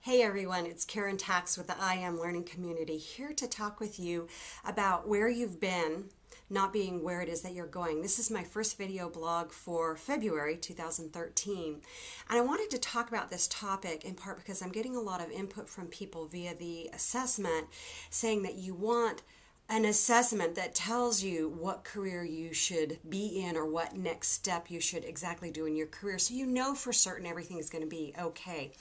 Hey everyone, it's Karen Tax with the I Am Learning Community, here to talk with you about where you've been, not being where it is that you're going. This is my first video blog for February 2013, and I wanted to talk about this topic in part because I'm getting a lot of input from people via the assessment saying that you want an assessment that tells you what career you should be in or what next step you should exactly do in your career so you know for certain everything is going to be okay.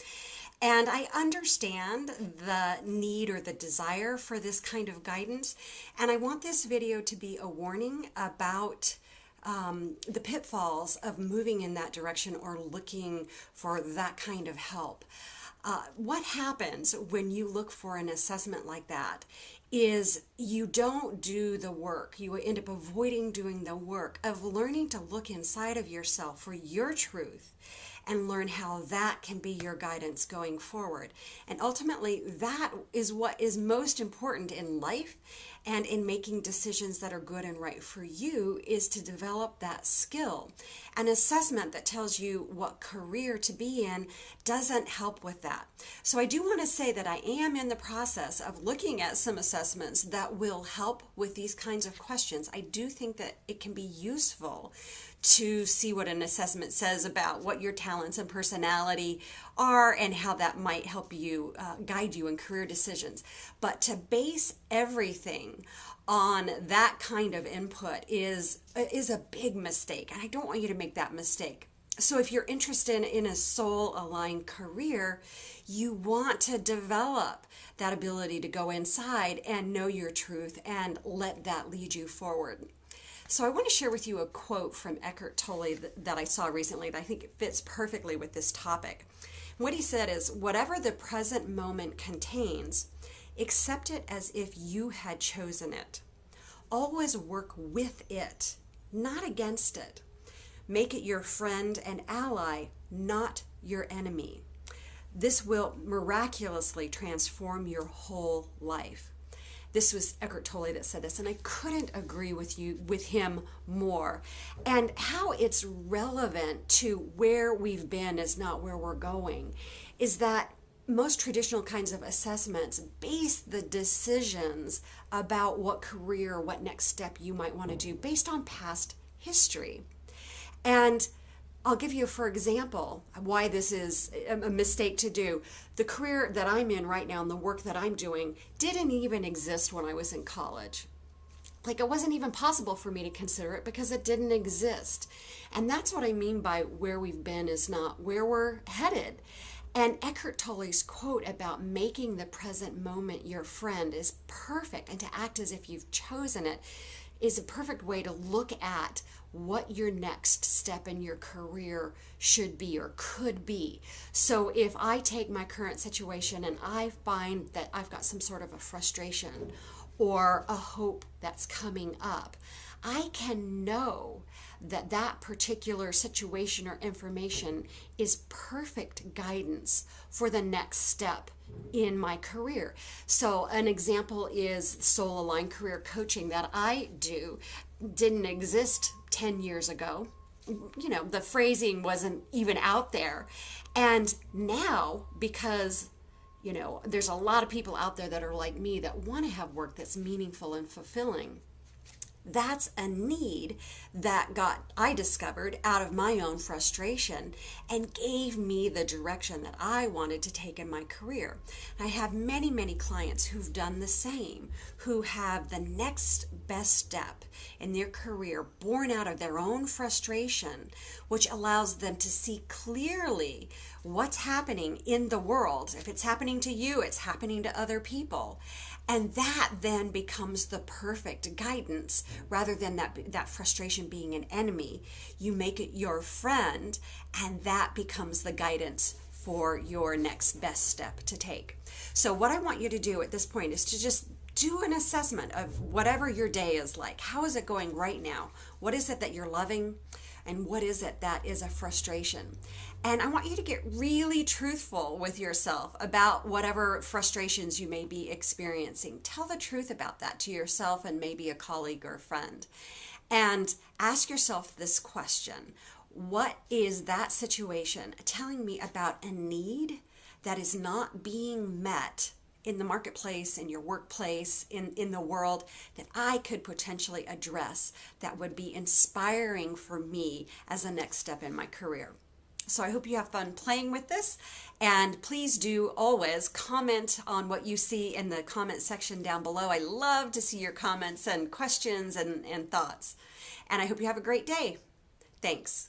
And I understand the need or the desire for this kind of guidance. And I want this video to be a warning about the pitfalls of moving in that direction or looking for that kind of help. What happens when you look for an assessment like that is you don't do the work. You end up avoiding doing the work of learning to look inside of yourself for your truth and learn how that can be your guidance going forward. And ultimately, that is what is most important in life and in making decisions that are good and right for you, is to develop that skill. An assessment that tells you what career to be in doesn't help with that. So I do want to say that I am in the process of looking at some assessments that will help with these kinds of questions. I do think that it can be useful to see what an assessment says about what your talents and personality are and how that might help you guide you in career decisions. But to base everything on that kind of input is a big mistake, and I don't want you to make that mistake. So if you're interested in a soul-aligned career, you want to develop that ability to go inside and know your truth and let that lead you forward. So I want to share with you a quote from Eckhart Tolle that I saw recently that I think it fits perfectly with this topic. What he said is, whatever the present moment contains, accept it as if you had chosen it. Always work with it, not against it. Make it your friend and ally, not your enemy. This will miraculously transform your whole life. This was Eckhart Tolle that said this, and I couldn't agree with him more. And how it's relevant to where we've been is not where we're going, is that most traditional kinds of assessments base the decisions about what career, what next step you might want to do based on past history. And I'll give you, for example, why this is a mistake to do. The career that I'm in right now and the work that I'm doing didn't even exist when I was in college. Like, it wasn't even possible for me to consider it because it didn't exist. And that's what I mean by where we've been is not where we're headed. And Eckhart Tolle's quote about making the present moment your friend is perfect, and to act as if you've chosen it is a perfect way to look at what your next step in your career should be or could be. So if I take my current situation and I find that I've got some sort of a frustration or a hope that's coming up, I can know that that particular situation or information is perfect guidance for the next step in my career. So an example is soul aligned career coaching that I do didn't exist 10 years ago. You know, the phrasing wasn't even out there. And now, because there's a lot of people out there that are like me that want to have work that's meaningful and fulfilling. That's a need that I discovered out of my own frustration and gave me the direction that I wanted to take in my career. I have many, many clients who've done the same, who have the next best step in their career born out of their own frustration, which allows them to see clearly what's happening in the world. If it's happening to you, it's happening to other people. And that then becomes the perfect guidance rather than that frustration being an enemy. You make it your friend, and that becomes the guidance for your next best step to take. So what I want you to do at this point is to just do an assessment of whatever your day is like. How is it going right now? What is it that you're loving? And what is it that is a frustration? And I want you to get really truthful with yourself about whatever frustrations you may be experiencing. Tell the truth about that to yourself and maybe a colleague or a friend. And ask yourself this question: what is that situation telling me about a need that is not being met in the marketplace, in your workplace, in the world, that I could potentially address that would be inspiring for me as a next step in my career. So I hope you have fun playing with this, and please do always comment on what you see in the comment section down below. I love to see your comments and questions and thoughts. And I hope you have a great day. Thanks.